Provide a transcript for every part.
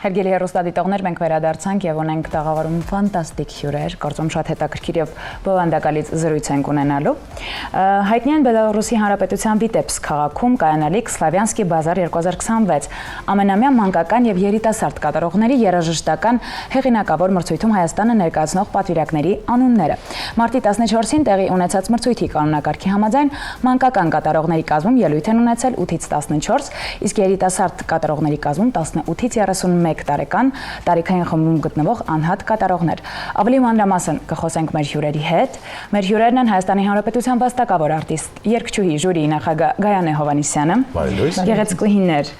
Հարգելի հեռուստադիտողներ, մենք վերադարձանք եւ ունենք տաղավարում ֆանտաստիկ հյուրեր, կարծում շատ հետաքրքիր եւ բովանդակալից զրույց ենք ունենալու։ Հայտնի են Բելարուսի Հանրապետության Վիտեբսկ քաղաքում կայանալիք Սլավյանսկի բազար 2026 ամենամյա մանկական եւ երիտասարդ կատարողների երաժշտական հեղինակավոր մրցույթում Հայաստանը ներկայացնող պատվիրակների անունները։ Մարտի 14-ին տեղի ունեցած մրցույթի կանոնակարգի համաձայն մանկական կատարողների կազմում ելույթ են ունեցել 8-ից 14, իսկ երիտասարդ կատարողների կազմում 18-ից 31 տարեկան տարիքային խմբում գտնվող անհատ կատարողներ։ Ավելի մանրամասն կխոսենք մեր հյուրերի հետ։ Մեր հյուրերն են Հայաստանի Հանրապետության վաստակավոր արտիստ, երգչուհի, ժյուրիի նախագահ Գայանե Հովհաննիսյանը, գեղեցկուհիներ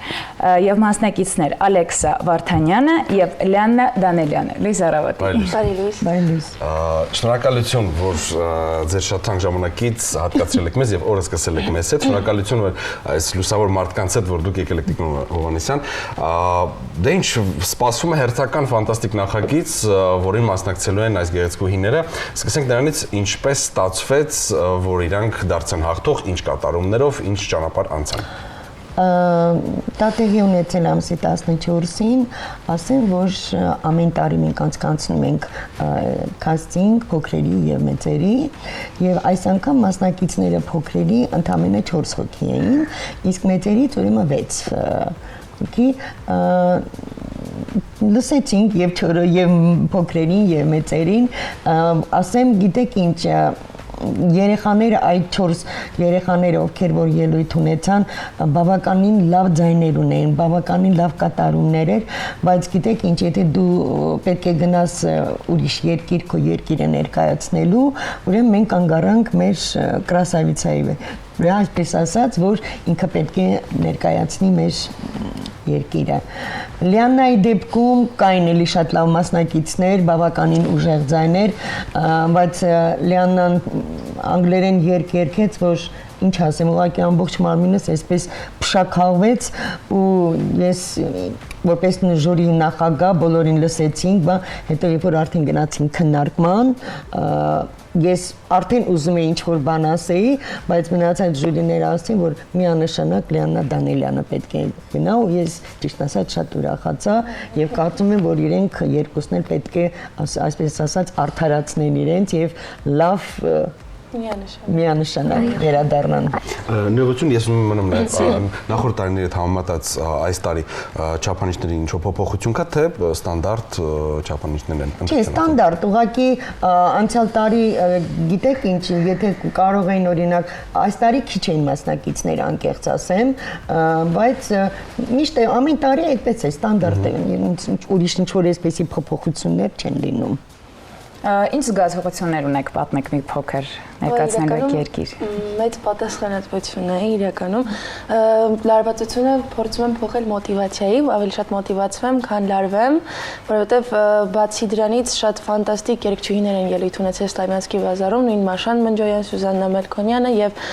եւ մասնակիցներ Ալեքսա Վարդանյանը եւ Լիաննա Դանելյանը։ Լույս առավոտ։ Բարի լույս։ Շնորհակալություն, որ ձեր շատ թանկ ժամանակից հատկացրել եք մեզ եւ օրը սկսել եք մեզ հետ։ Շնորհակալություն, որ այս լուսավոր մարդկանց հետ, որ դուք եկել եք Տիկնո Հովհաննիսյան։ Դե ինչ, սպասվում է հերթական ֆանտաստիկ նախագիծ, որին մասնակցելու են այս գեղեցկուհիները։ Սկսենք նրանից, ինչպես ստացվեց, որ իրանք դարձան հաղթող, ինչ կատարումներով, ինչ ճանապարհ անցան։ Դա տեղի ունեցել ամսի 14-ին, ասեմ, որ ամեն տարի մենք անցկացնում ենք քաստինգ փոքրերի եւ մեծերի, եւ այս անգամ մասնակիցները փոքրերի ընդամենը 4 հոգի էին, իսկ մեծերից ուրեմն 6 հոգի լսեցինք եւ փոքրերին եւ մեծերին, ասեմ, գիտեք ինչ, երեխաները, այդ 4 երեխաները, ովքեր որ ելույթ ունեցան, բավականին լավ ձայներ ունեն, բավականին լավ կատարումներ էր, բայց գիտեք ինչ, եթե դու պետք է գնաս ուրիշ երկիր, քո երկիրը ներկայացնելու, ուրեմն մենք անգարանք մեր կրասավիցայի այսպես ասած, որ ինքը պետք է ներկայացնի մեր երկիրը։ Լիաննայի դեպքում կային էլի շատ լավ մասնակիցներ, բավականին ուժեղ ձայներ, բայց Լիաննան անգլերեն երգ երգեց, որ ինչ ասեմ, ուղղակի ամբողջ մարմինս այսպես փշաքաղվեց ու ես որպես ժյուրիի նախագահ բոլորին լսեցինք, հետո երբ որ արդեն գնացին քննարկման, ես արդեն ուզում էի ինչ-որ բան ասեի, բայց մնացած ժյուրիները ասին, որ միանշանակ Լիաննա Դանելյանը պետք է գնա ու ես ճիշտ ասած շատ ուրախացա եւ կարծում եմ, որ իրենք երկուսն էլ պետք է այսպես ասած արդարացնեն իրենց եւ լավ միանշանակ վերադառնան։ Նույնություն ես մնում եմ նախորդ տարիների հետ համեմատած այս տարի չափանիշների ինչ փոփոխություն կա, թե ստանդարտ չափանիշներն են։ Չէ, ստանդարտ, ուղղակի անցյալ տարի գիտեք ինչ, եթե կարող էին օրինակ այս տարի քիչ էին մասնակիցներ, անկեղծ ասեմ, բայց միշտ ամեն տարի այդպես է, ստանդարտ է, ուրիշ ինչ-որ այսպեսի փոփոխություններ չեն լինում։ Ինչ զգացողություններ ունեք, պատմեք մի փոքր ներկայացնելու եք երկիր։ Մեծ պատասխանատվություն է իրականում։ Լարվածությունը փորձում եմ փոխել մոտիվացիայի, ավելի շատ մոտիվացվեմ, քան լարվեմ, որովհետև բացի դրանից շատ ֆանտաստիկ երգչուհիներ են ելույթ ունեցել Սլավյանսկի բազարում, նույն Մաշան Մնջոյան, Սյուզաննա Մելքոնյանը եւ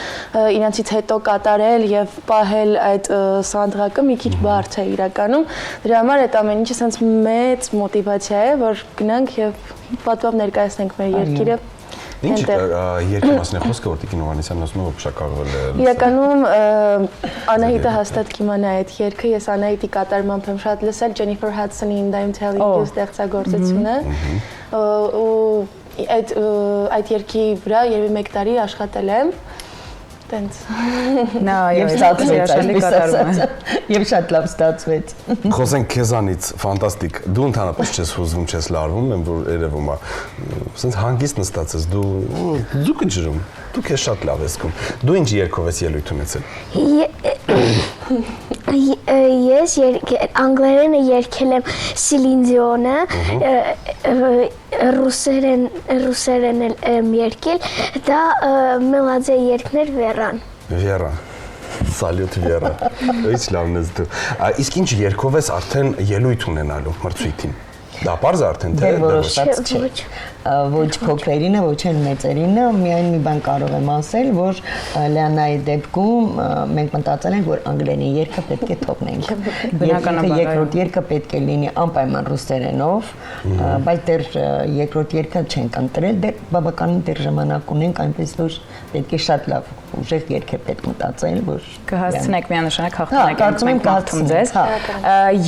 իրանցից հետո կատարել եւ պահել այդ սանդղակը մի քիչ բարդ է իրականում։ Դրա համար այդ ամեն ինչը sense մեծ մոտիվացիա է, որ գնանք եւ պատվով ներկայացնենք մեր երկիրը։ Ինչ երկի մասն է խոսքը, որ Տիկնո Հովհաննիսյանն ասում է, որ փշաքաղվել է։ Իրականում Անահիտը հաստատ կիմանա այդ երգը, ես Անահիտի կատարմամբ եմ շատ լսել Jennifer Hudson-ի In I'm Telling You ստեղծագործությունը։ Ու այդ երգի վրա երևի 1 տարի աշխատել եմ։ Տենց։ Նա եւ ստացվեց այսպես ասած։ Եվ շատ լավ ստացվեց։ Խոսենք քեզանից, ֆանտաստիկ։ Դու ընդհանրապես չես հուզվում, չես լարվում, եմ որ երևում է։ Սենց հանգիստ նստած ես, դու կջրում։ Դու քեզ շատ լավ ես զգում։ Դու ինչ երգով ես ելույթ ունեցել։ Ես անգլերենը երգել եմ Celine Dion-ը, ռուսերեն եմ երգել, դա մելոդիա երգներ Վերան։ Վերա։ Սալյուտ Վերա։ Ինչ լավն ես դու։ Իսկ ինչ երգով ես արդեն ելույթ ունենալու մրցույթին։ Դա բարձ արդեն թե Դե որոշված չէ։ Ոչ։ Ոչ փոքրերինը, ոչ էլ մեծերինը, միայն մի բան կարող եմ ասել, որ Լեանայի դեպքում մենք մտածել ենք, որ անգլերեն երգը պետք է թողնենք։ Բնականաբար, Երկրորդ երգը պետք է լինի անպայման ռուսերենով, բայց դեռ երկրորդ երգը չենք ընտրել, դեռ բավականին դեռ ժամանակ ունենք, այնպես որ պետք է շատ լավ ուժեղ երգ է պետք մտածել, որ Կհասցնեք միանշանակ հաղթանակ կարծում եմ կարծում ձեզ։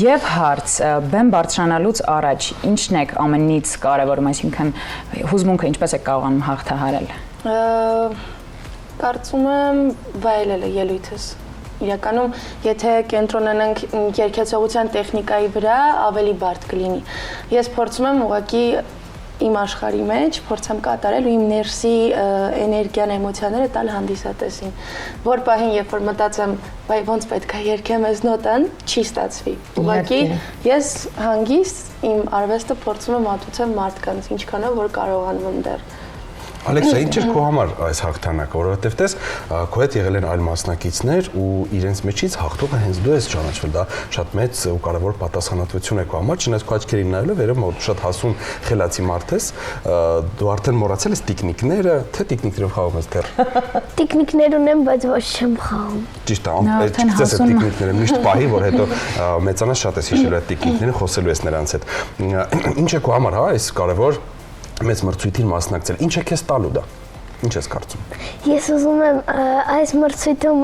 Եվ հարց, բեմ բարձրանալուց առաջ ինչն եք ամենից կարևորում, այսինքն հուզմունքը ինչպես եք կարողանում հաղթահարել։ Կարծում եմ վայելելը ելույթս։ Իրականում, եթե կենտրոնանանք երգեցողության տեխնիկայի վրա, ավելի բարդ կլինի։ Ես փորձում եմ ուղղակի իմ աշխարհի մեջ փորձեմ կատարել ու իմ ներսի էներգիան, էմոցիաները տալ հանդիսատեսին։ Որ պահին, երբ որ մտածեմ, բայ ոնց պետք է երգեմ այս նոտան, չի ստացվի։ Ուղղակի ես հանգիստ իմ արվեստը փորձում եմ մատուցեմ մարդկանց, ինչքանով որ կարողանում եմ դեռ։ Ալեքսա, ինչ էր քո համար այս հաղթանակը, որովհետև տես քո հետ եղել են այլ մասնակիցներ ու իրենց մեջից հաղթողը հենց դու ես ճանաչվել, դա շատ մեծ ու կարևոր պատասխանատվություն է քո համար, չնայած քո աչքերին նայելով երևում որ շատ հասուն խելացի մարդ ես, դու արդեն մոռացել ես տիկնիկները, թե տիկնիկներով խաղում ես դեռ։ Տիկնիկներ ունեմ, բայց ոչ չեմ խաղում։ Ճիշտ է, չգիտես այդ տիկնիկները միշտ պահի, որ հետո մեծանաս շատ ես հիշելու այդ տիկնիկներին, խոսելու ես նրանց հետ։ Ինչ է քո համար, հա, այս կարևոր մեծ մրցույթին մասնակցել։ Ինչ է քեզ տալու դա։ Ինչ ես կարծում։ Ես ուզում եմ այս մրցույթում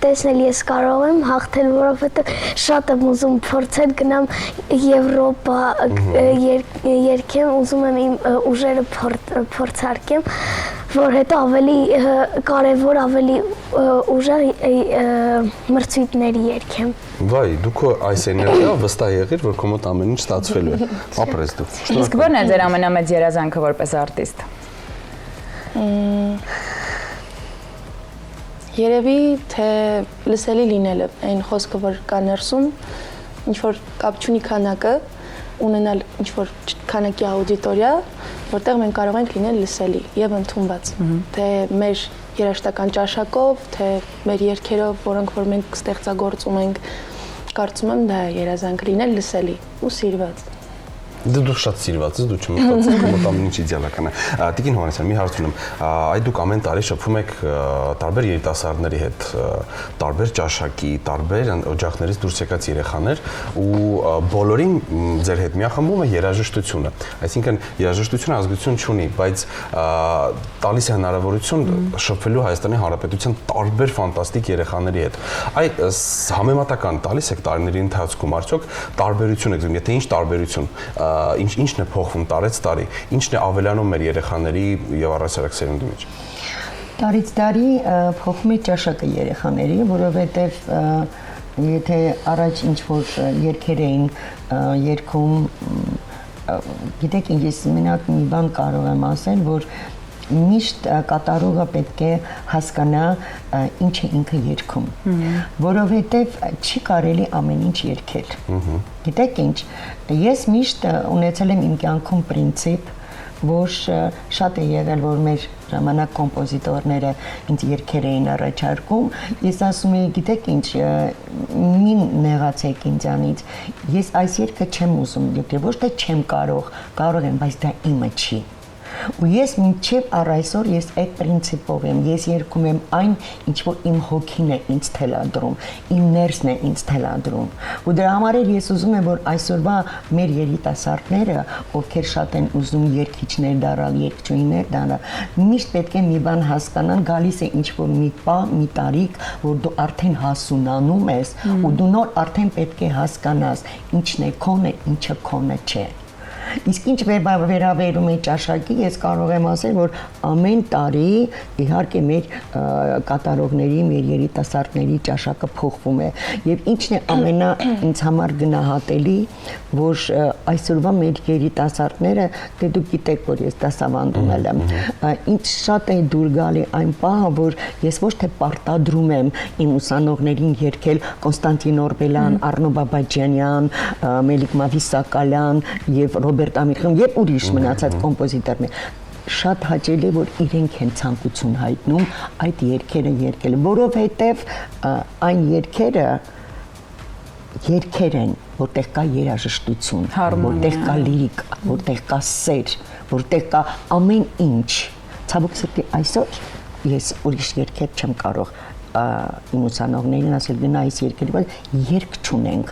տեսնել ես կարող եմ հաղթել, որովհետև շատ եմ ուզում փորձել գնամ Եվրոպա երգեմ, ուզում եմ իմ ուժերը փորձարկեմ, որ հետո ավելի կարևոր, ավելի ուժեղ մրցույթների երգեմ։ Վայ, դու քո այս էներգիա վստահ եղիր, որ քո մոտ ամեն ինչ ստացվելու է։ Ապրես դու։ Իսկ ո՞րն է ձեր ամենամեծ երազանքը որպես արտիստ։ Երևի թե լսելի լինելը, այն խոսքը, որ կա ներսում, ինչ որ կապ չունի քանակը, ունենալ ինչ որ քանակի աուդիտորիա, որտեղ մենք կարող ենք լինել լսելի եւ ընդունված, թե մեր երաժշտական ճաշակով, թե մեր երգերով, որոնք որ մենք ստեղծագործում ենք, կարծում եմ դա է երազանք լինել լսելի ու սիրված։ Դու շատ սիրված ես, դու չմտածես, քո մոտ ամեն ինչ իդեալական է։ Տիկին Հովհաննիսյան, մի հարց ունեմ։ Այդ դուք ամեն տարի շփվում եք տարբեր երիտասարդների հետ, տարբեր ճաշակի, տարբեր օջախներից դուրս եկած երեխաներ ու բոլորին ձեր հետ միախմբում է երաժշտությունը։ Այսինքն երաժշտությունը ազգություն չունի, բայց տալիս է հնարավորություն շփվելու Հայաստանի Հանրապետության տարբեր ֆանտաստիկ երեխաների հետ։ Այդ համեմատական տալիս եք տարիների ընթացքում, արդյոք տարբերություն եք զգում, եթե ինչ տարբերություն ինչն է փոխվում տարեց տարի, ինչն է ավելանում մեր երեխաների եւ առասարակ սերունդի մեջ։ Տարից տարի փոխում է ճաշակը երեխաների, որովհետև եթե առաջ ինչ որ երգեր էին երգում, գիտեք, ես մենակ մի բան կարող եմ ասել, որ միշտ կատարողը պետք է հասկանա ինչ է ինքը երգում, որովհետև չի կարելի ամեն ինչ երգել։ Գիտեք ինչ, ես միշտ ունեցել եմ իմ կյանքում պրինցիպ, որ շատ է եղել, որ մեր ժամանակ կոմպոզիտորները ինձ երգեր էին առաջարկում, ես ասում եի, գիտեք ինչ, մի նեղացեք ինձանից, ես այս երգը չեմ ուզում, ոչ թե չեմ կարող եմ, բայց դա իմը չի։ Ու ես մինչև առ այսօր ես այդ պրինցիպով եմ, ես երգում եմ այն, ինչ որ իմ հոգին է ինձ թելադրում, իմ ներսն է ինձ թելադրում։ Ու դրա համար էլ ես ուզում եմ, որ այսօրվա մեր երիտասարդները, ովքեր շատ են ուզում երգիչներ դառնալ, երգչուհիներ դառնալ, միշտ պետք է մի բան հասկանան, գալիս է ինչ որ մի պահ, մի տարիք, որ դու արդեն հասունանում ես, ու դու նոր արդեն պետք է հասկանաս ինչն է քոնը, ինչը քոնը չէ։ Իսկ ինչ վերաբերում է ճաշակի, ես կարող եմ ասել, որ ամեն տարի իհարկե մեր կատարողների, մեր երիտասարդների ճաշակը փոխվում է։ Եվ ինչն է ամենա ինձ համար գնահատելի, որ այսօրվա մեր երիտասարդները, դե դուք գիտեք, որ ես դասավանդում եմ, ինչ շատ է դուր գալի այն պահը, որ ես ոչ թե պարտադրում եմ իմ ուսանողներին երգել Կոնստանտին Օրբելյան, Արնո Բաբաջանյան, Մելիք Մավիսակալյան եւ Ռոբերտ Ամիրխան եւ ուրիշ մնացած կոմպոզիտորներ շատ հաճելի որ իրենք են ցանկություն հայտնում այդ երգերը երգել, որովհետեւ այն երգերը երգեր են, որտեղ կա երաժշտություն, որտեղ կա լիրիկա, որտեղ կա սեր, որտեղ կա ամեն ինչ։ Ցավոք սրտի այսօր ես ուրիշ երգեր չեմ կարող իմ ուսանողներին ասել գնա այս երգերի, բայց երգ չունենք։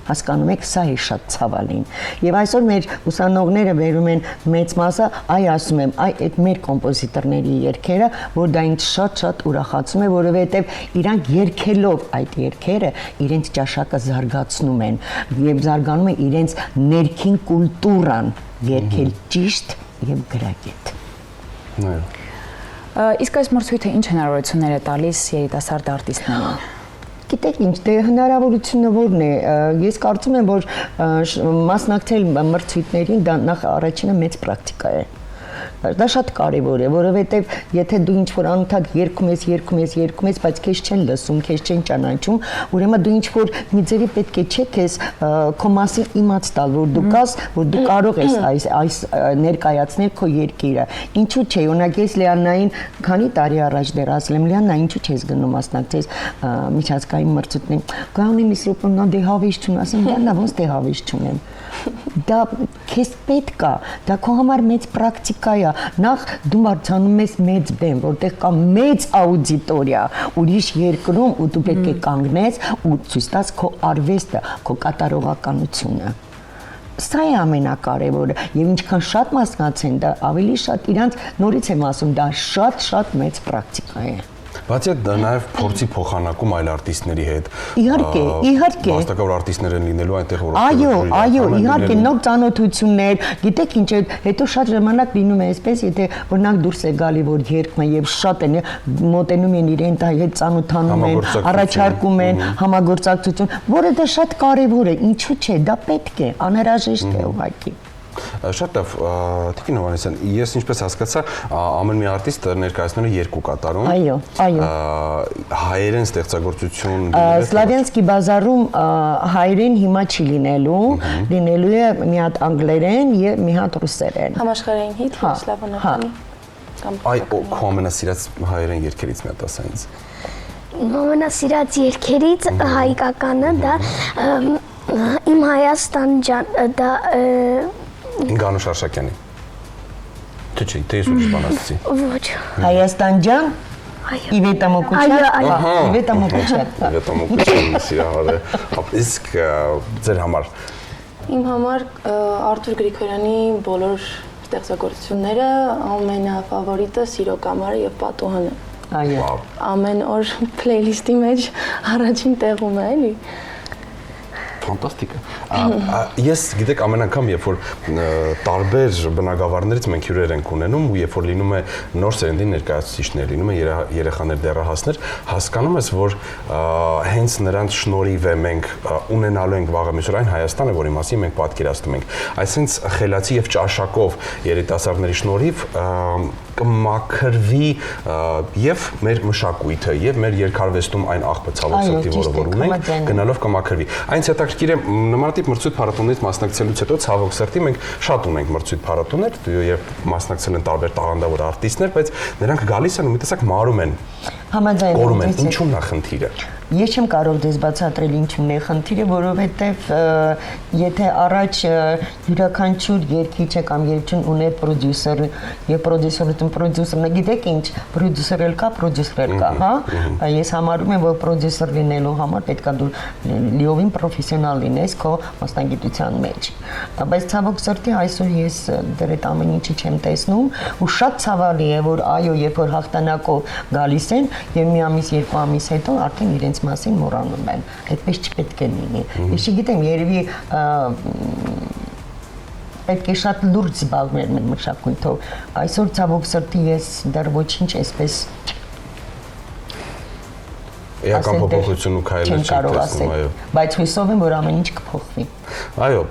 Հասկանում եք, սա է շատ ցավալին։ Եվ այսօր մեր ուսանողները վերում են մեծ մասը, ասում եմ, այդ մեր կոմպոզիտորների երգերը, որ դա ինձ շատ ուրախացնում է, որովհետև իրանք երգելով այդ երգերը իրենց ճաշակը զարգացնում են եւ զարգանում է իրենց ներքին կուլտուրան, երգել ճիշտ եւ գրագետ։ Այո։ Իսկ այս մրցույթը ինչ հնարավորություններ է տալիս երիտասարդ արտիստներին։ Գիտեք ինչ, դե հնարավորությունը որն է, ես կարծում եմ, որ մասնակցել մրցույթներին դա նախ առաջինը մեծ պրակտիկա է։ Դա շատ կարևոր է, որովհետև եթե դու ինչ-որ անընդհատ երգում ես, բայց քեզ չեն լսում, քեզ չեն ճանաչում, ուրեմն դու ինչ-որ մի ձևի պետք է չէ քեզ քո մասին իմաց տալ, որ դու կաս, որ դու կարող ես այս ներկայացնել քո երգերը։ Ինչու՞ չէ, օրինակ ես Լիաննային քանի տարի առաջ դեռ ասել եմ, Լիաննա, ինչու՞ չես գնում մասնակցես միջազգային մրցույթներին։ Գանունի մի սրոպն նա դե հավես չունի, ասեմ, Լիաննա, ոնց դե հավես չունեմ։ Դա քեզ պետք է, դա քո համար մեծ պրակտիկա է։ Նախ դու մրցանում ես մեծ բեմ, որտեղ կա մեծ աուդիտորիա, ուրիշ երկրում ու դու պետք է կանգնես ու ցույց տաս քո արվեստը, քո կատարողականությունը։ Սա է ամենակարևորը, եւ ինչքան շատ մասնակցեն, դա ավելի շատ իրանց նորից եմ ասում, դա շատ մեծ պրակտիկա է։ Բացի այդ նաև փորձի փոխանակում այլ արտիստների հետ։ Իհարկե։ Վաստակավոր արտիստներ են լինելու այնտեղ որ Այո, իհարկե նոր ծանոթություններ, գիտեք ինչ է, հետո շատ ժամանակ լինում է այսպես, եթե օրինակ դուրս է գալի որ երգում է եւ շատ են մոտենում են իրեն հետ ծանոթանում են, առաջարկում են համագործակցություն, որը դա շատ կարեւոր է, ինչու՞ չէ, դա պետք է, անհրաժեշտ է ուղղակի։ Շատ լավ, Տիկին Հովհաննիսյան, ես ինչպես հասկացա, ամեն մի արտիստ ներկայացնում է երկու կատարում։ Այո։ Հայերեն ստեղծագործություն Սլավյանսկի բազարում հայերեն հիմա չի լինելու, լինելու է մի հատ անգլերեն եւ մի հատ ռուսերեն։ Համաշխարհային հիթ, սլավոնականի կամ Այ քո ամենասիրած հայերեն երգերից մի հատ ասա ինձ։ Ամենասիրած երգերից հայկականը դա իմ Հայաստան ջան, դա Գանուշ Արշակյանի։ Չէ, դե ես ուրիշ բան ասացի։ Ոչ։ Հայաստան ջան։ Իվետա Մոկուչյան։ Իվետա Մոկուչյան։ Իվետա Մոկուչյան սիրահար է։ Իսկ ձեր համար։ Իմ համար Արթուր Գրիգորյանի բոլոր ստեղծագործությունները ամենաֆավորիտը Սիրո կամարը եւ Պատուհանը։ Այո։ Ամեն օր playlist-ի մեջ առաջին տեղում է, էլի։ Ֆանտաստիկ է։ Ես գիտեք ամեն անգամ երբ որ տարբեր բնակավարներից մենք հյուրեր ենք ունենում ու երբ որ լինում է նոր սերնդի ներկայացուցիչներ, լինում է երեխաներ, դեռահասներ, հասկանում ես որ հենց նրանց շնորհիվ է մենք ունենալու ենք վաղը միշտ այն Հայաստանը, որի մասին մենք պատկերացնում ենք։ Այսինքն խելացի եւ ճաշակով երիտասարդների շնորհիվ կմաքրվի եւ մեր մշակույթը եւ մեր երկարվեստում այն աղբը ցավոք սրտի որ ունենք գնալով կմաքրվի։ Այնց հետաքրքիր է նմանատիպ մրցույթ փառատոնից մասնակցելուց հետո ցավոք սրտի մենք շատ ունենք մրցույթ փառատոններ եւ մասնակցել են տարբեր տաղանդավոր արտիստներ, բայց նրանք գալիս են ու մի տեսակ մարում են։ Համաձայն եմ։ Ինչու՞մն է խնդիրը։ Ես չեմ կարող դες բացատրել ինչումն է խնդիրը, որովհետև եթե առաջ յուրաքանչյուր երգիչը կամ երգչուն ուներ պրոդյուսեր եւ պրոդյուսերն գիտեք ինչ, պրոդյուսեր էլ կա, հա։ Ես համարում եմ, որ պրոդյուսեր լինելու համար պետքա դու լիովին պրոֆեսիոնալ լինես քո մասնագիտության մեջ։ Բայց ցավոք սրտի այսօր ես դեռ այդ ամեն ինչը չեմ տեսնում ու շատ ցավալի է, որ այո, երբ որ հաղթանակով գալիս են եւ մի ամիս, երկու ամիս հետո արդեն իրենց մասին մոռանում են։ Այդպես չպետք է լինի։ Ես չգիտեմ, երևի պետք է շատ լուրջ զբաղվել մեր մշակույթով։ Այսօր ցավոք սրտի ես դեռ ոչինչ այսպես Էական փոփոխություն ու քայլեր չեմ տեսնում, այո։ Բայց հույսով եմ, որ ամեն ինչ կփոխվի։ Այո,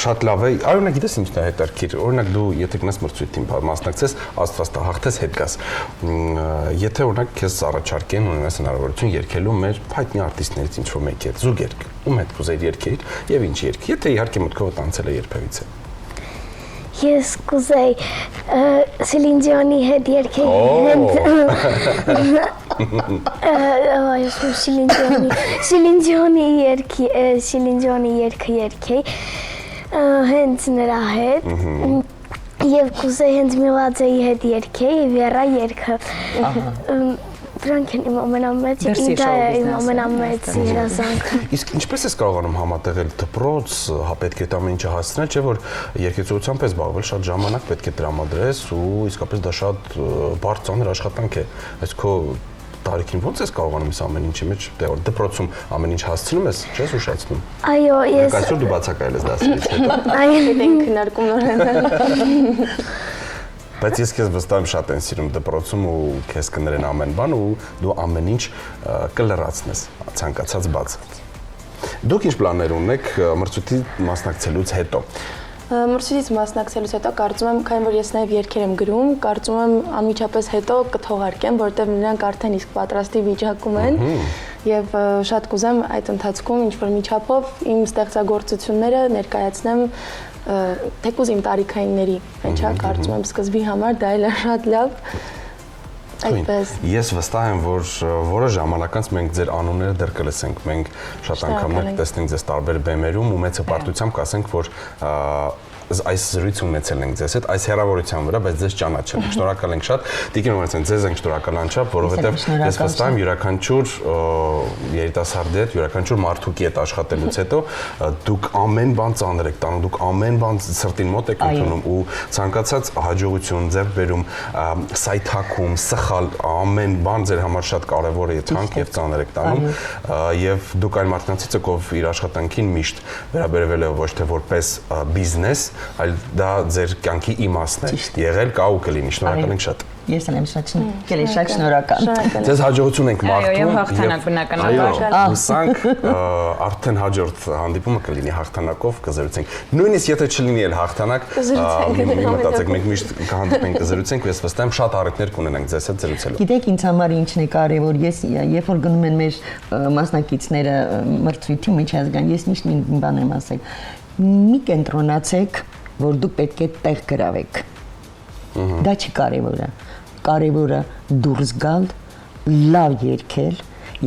շատ լավ է։ Օրինակ գիտես ինչն է հետաքրքիր։ Օրինակ դու եթե գնաս մրցույթին մասնակցես, աստվածա հաղթես հետ գաս։ Եթե օրինակ քեզ առաջարկեն ունենաս հնարավորություն երգելու մեր հայտնի արտիստներից ինչ-որ մեկի հետ զուգերգ, ում հետ կուզեիր երգեիր եւ ինչ երգ։ Եթե իհարկե մտքովդ անցել է երբևիցե։ Ես կուզեի Սելին Դիոնի հետ երգել։ այսպես Սիլինջոնի երգը երգեի հենց նրա հետ եւ կուզեի հենց Միլաձեի հետ երգեի Վերա երգը դրանք են իմ ամենամեծ երազանքը Իսկ ինչպես ես կարողանում համատեղել դպրոց, հա պետք է ամեն ինչը հասցնել, չէ՞ որ երգեցողությամբ ես զբաղվել, շատ ժամանակ պետք է տրամադրես ու իսկապես դա շատ բարդ ծանր աշխատանք է։ Այս քո տարիքին ո՞նց ես կարողանում այս ամեն ինչի մեջ դպրոցում ամեն ինչ հասցնում ես, չես ուշացնում։ Այո, ես Այսօր դու բացակայել ես դասերից հետո։ Մենք քննարկում նորեն։ Բայց ես քեզ վստահ եմ շատ են սիրում դպրոցում ու քեզ կներեն ամեն բան ու դու ամեն ինչ կլրացնես, ցանկացած բաց։ Դուք ինչ պլաններ ունեք մրցույթի մասնակցելուց հետո։ Մրցույթից մասնակցելուց հետո կարծում եմ, քանի որ ես նաև երգեր եմ գրում, կարծում եմ անմիջապես հետո կթողարկեմ, որտեղ նրանք արդեն իսկ պատրաստի վիճակում են եւ շատ կուզեմ այդ ընթացքում ինչ-որ միջափով իմ ստեղծագործությունները ներկայացնեմ թեկուզ իմ տարիքայինների մեջ, կարծում եմ սկզբի համար դա էլ է շատ լավ։ Այդպես։ Ես վստահ եմ, որ որոշ ժամանակ անց մենք ձեր անունները դեռ կլսենք, մենք շատ անգամներ կտեսնենք ձեզ տարբեր բեմերում ու մեծ հպարտությամբ կասենք, որ այս զրույցը ունեցել ենք ձեզ հետ, այս հեռավորության վրա, բայց ձեզ ճանաչել ենք։ Շնորհակալ ենք շատ։ Տիկին Օվանեսյան, ձեզ ենք շնորհակալ անչափ, որովհետև ես վստահ եմ յուրաքանչյուր երիտասարդի հետ, յուրաքանչյուր մարդուկի հետ աշխատելուց հետո դուք ամեն բան ծանր եք տանում, դուք ամեն բան սրտին մոտ եք ընդունում ու ցանկացած հաջողություն, ձեռքբերում, սայթաքում, սխալ ամեն բան ձեր համար շատ կարևոր է, թանկ եւ ծանր եք տանում եւ դուք այն մարդկանցից եք, ով իր աշխատանքին միշտ վերաբերվել է ոչ թե որպես բիզնես, այլ դա ձեր կյանքի իմաստն է եղել, կա ու կլինի։ Շնորհակալ ենք շատ։ Ես եմ շատ շնորհակալ։ Ձեզ հաջողություն ենք մաղթում։ Այո, հաղթանակ բնականաբար։ Հուսանք արդեն հաջորդ հանդիպումը կլինի հաղթանակով, կզրուցենք։ Նույնիսկ եթե չլինի էլ հաղթանակ, մի մտածեք, մենք միշտ կհանդիպենք, կզրուցենք, ես վստահ եմ շատ առիթներ կունենանք ձեզ հետ զրուցելու։ Գիտեք ինձ համար ինչն է կարևոր, ես երբ որ գնում են մեր մասնակիցները մրցույթի միջազգային, ես միշտ մի բան եմ ասել։ Մի կենտրոնացեք, որ դուք պետք է տեղ գրավեք։ Դա չի կարևորը։ Կարևորը դուրս գալ, լավ երգել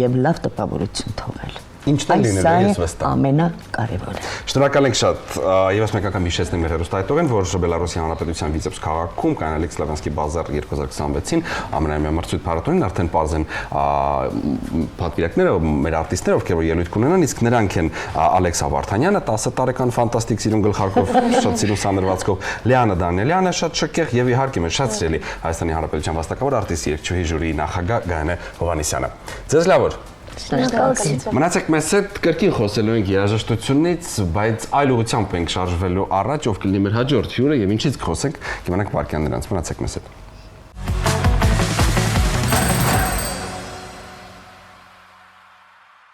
եւ լավ տպավորություն թողել։ Ինչն է լինելու, ես վստահ։ Ամենակարևորը։ Շնորհակալ ենք շատ։ Եվս մեկ անգամ հիշեցնենք մեր հեռուստաայտողին, որ Բելարուսի Հանրապետության Վիցեփս քաղաքում կանալիք Սլավյանսկի բազար 2026-ին ամենամյա մրցույթ փառատոնին արդեն բարձ են պատվիրակները, մեր արտիստները, ովքեր որ ելույթ կունենան, իսկ նրանք են Ալեքս Ավարթանյանը, 10 տարեկան ֆանտաստիկ սիրուն գլխարկով, շատ սիրուն սանրվածքով, Լիանա Դանիելյանը, շատ շքեղ եւ իհարկե մեր շատ սիրելի Հայաստանի Հանրապետության վաստակավոր արտիստ երգչուհի ժյուրիի նախագահ Գայանե Հովհաննիսյանը։ Ձեզ լավ օր։ Մնացեք մեզ հետ, կրկին խոսելու ենք երաժշտությունից, բայց այլ ուղղությամբ ենք շարժվելու առաջ, ով կլինի մեր հաջորդ հյուրը եւ ինչից կխոսենք, կիմանանք վարքյան նրանց։ Մնացեք մեզ հետ։